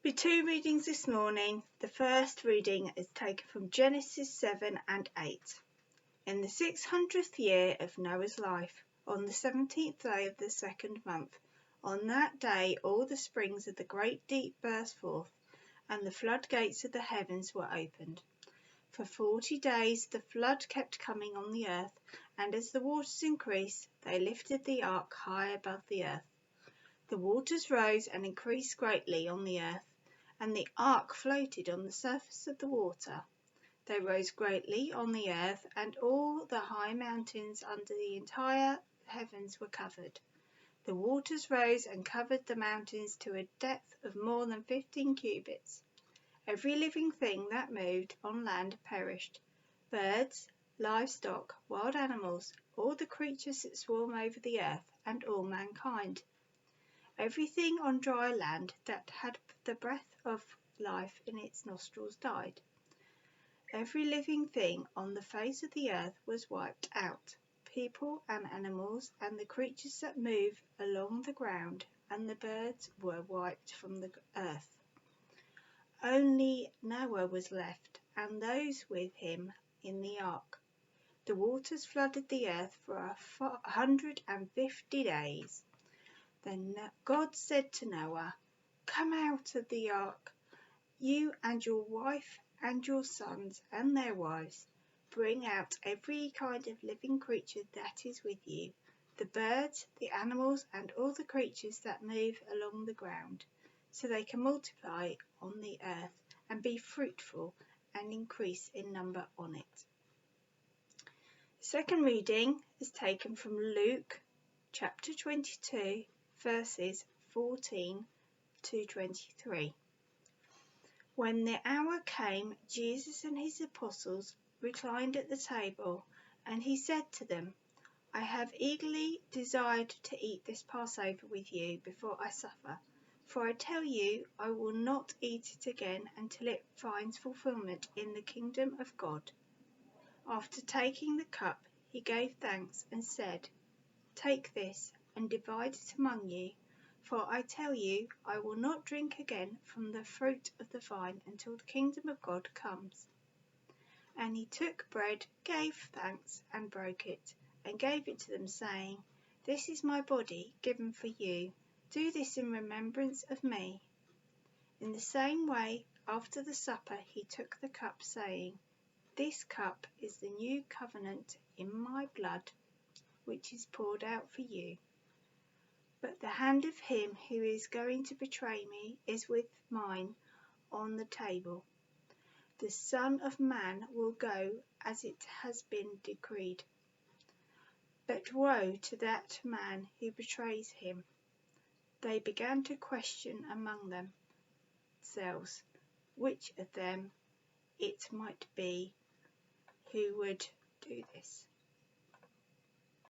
Be two readings this morning. The first reading is taken from Genesis 7 and 8. In the 600th year of Noah's life, on the 17th day of the second month, on that day all the springs of the great deep burst forth, and the floodgates of the heavens were opened. For 40 days the flood kept coming on the earth, and as the waters increased, they lifted the ark high above the earth. The waters rose and increased greatly on the earth, and the ark floated on the surface of the water. They rose greatly on the earth, and all the high mountains under the entire heavens were covered. The waters rose and covered the mountains to a depth of more than 15 cubits. Every living thing that moved on land perished: birds, livestock, wild animals, all the creatures that swarm over the earth, and all mankind. Everything on dry land that had the breath of life in its nostrils died. Every living thing on the face of the earth was wiped out: people and animals, and the creatures that move along the ground, and the birds were wiped from the earth. Only Noah was left, and those with him in the ark. The waters flooded the earth for 150 days. Then God said to Noah, "Come out of the ark, you and your wife and your sons and their wives. Bring out every kind of living creature that is with you, the birds, the animals, and all the creatures that move along the ground, so they can multiply on the earth and be fruitful and increase in number on it." The second reading is taken from Luke chapter 22, verses 14 to 23. When the hour came, Jesus and his apostles reclined at the table, and he said to them, "I have eagerly desired to eat this Passover with you before I suffer, for I tell you, I will not eat it again until it finds fulfillment in the kingdom of God." After taking the cup, he gave thanks and said, "Take this and divide it among you, for I tell you, I will not drink again from the fruit of the vine until the kingdom of God comes." And he took bread, gave thanks, and broke it, and gave it to them, saying, "This is my body given for you. Do this in remembrance of me." In the same way, after the supper, he took the cup, saying, "This cup is the new covenant in my blood, which is poured out for you. But the hand of him who is going to betray me is with mine on the table. The Son of Man will go as it has been decreed. But woe to that man who betrays him." They began to question among themselves which of them it might be who would do this.